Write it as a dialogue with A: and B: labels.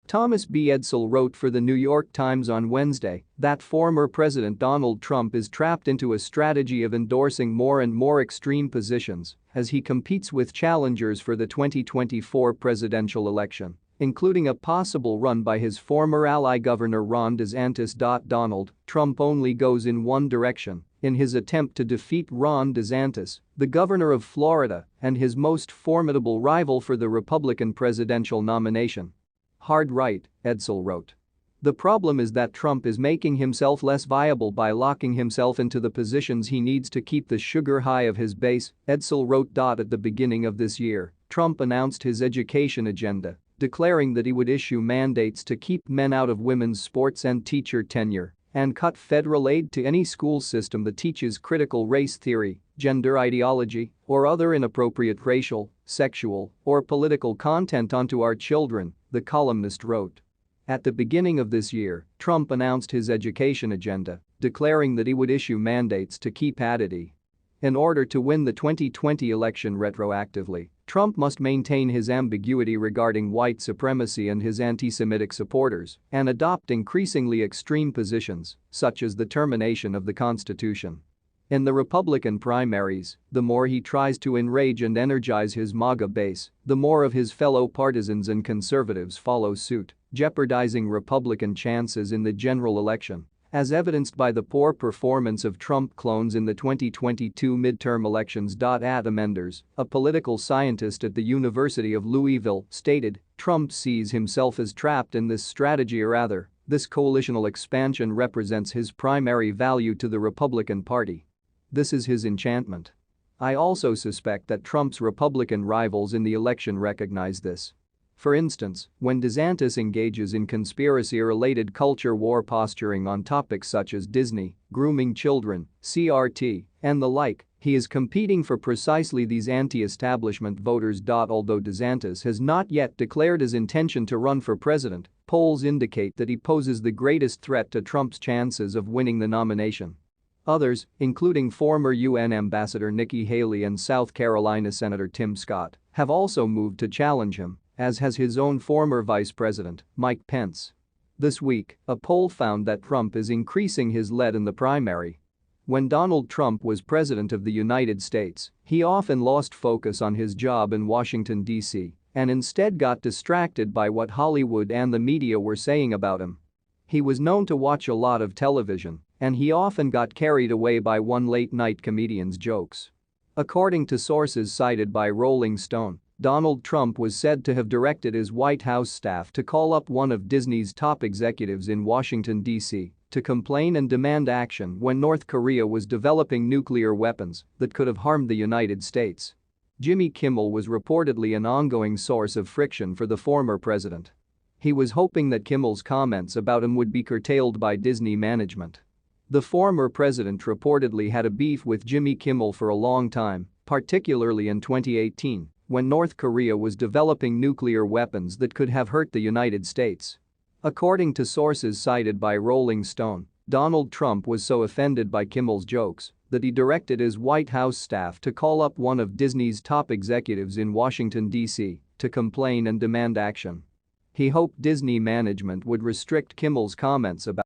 A: Thomas B. Edsall wrote for the New York Times on Wednesday that former President Donald Trump is trapped into a strategy of endorsing more and more extreme positions as he competes with challengers for the 2024 presidential election, including a possible run by his former ally Governor Ron DeSantis. Donald Trump only goes in one direction in his attempt to defeat Ron DeSantis, the governor of Florida and his most formidable rival for the Republican presidential nomination. Hard right, Edsall wrote. The problem is that Trump is making himself less viable by locking himself into the positions he needs to keep the sugar high of his base, Edsall wrote. At the beginning of this year, Trump announced his education agenda, declaring that he would issue mandates to keep men out of women's sports and teacher tenure and cut federal aid to any school system that teaches critical race theory, gender ideology, or other inappropriate racial, sexual, or political content onto our children, the columnist wrote. At the beginning of this year, Trump announced his education agenda, declaring that he would issue mandates to keep ADD. In order to win the 2020 election retroactively, Trump must maintain his ambiguity regarding white supremacy and his anti-Semitic supporters and adopt increasingly extreme positions, such as the termination of the Constitution. In the Republican primaries, the more he tries to enrage and energize his MAGA base, the more of his fellow partisans and conservatives follow suit, jeopardizing Republican chances in the general election, as evidenced by the poor performance of Trump clones in the 2022 midterm elections. Adam Enders, a political scientist at the University of Louisville, stated, Trump sees himself as trapped in this strategy, or rather, this coalitional expansion represents his primary value to the Republican Party. This is his enchantment. I also suspect that Trump's Republican rivals in the election recognize this. For instance, when DeSantis engages in conspiracy-related culture war posturing on topics such as Disney, grooming children, CRT, and the like, he is competing for precisely these anti-establishment voters. Although DeSantis has not yet declared his intention to run for president, polls indicate that he poses the greatest threat to Trump's chances of winning the nomination. Others, including former UN Ambassador Nikki Haley and South Carolina Senator Tim Scott, have also moved to challenge him, as has his own former vice president, Mike Pence. This week, a poll found that Trump is increasing his lead in the primary. When Donald Trump was president of the United States, he often lost focus on his job in Washington, D.C., and instead got distracted by what Hollywood and the media were saying about him. He was known to watch a lot of television, and he often got carried away by one late-night comedian's jokes. According to sources cited by Rolling Stone, Donald Trump was said to have directed his White House staff to call up one of Disney's top executives in Washington, D.C., to complain and demand action when North Korea was developing nuclear weapons that could have harmed the United States. Jimmy Kimmel was reportedly an ongoing source of friction for the former president. He was hoping that Kimmel's comments about him would be curtailed by Disney management. The former president reportedly had a beef with Jimmy Kimmel for a long time, particularly in 2018, when North Korea was developing nuclear weapons that could have hurt the United States. According to sources cited by Rolling Stone, Donald Trump was so offended by Kimmel's jokes that he directed his White House staff to call up one of Disney's top executives in Washington, D.C., to complain and demand action. He hoped Disney management would restrict Kimmel's comments about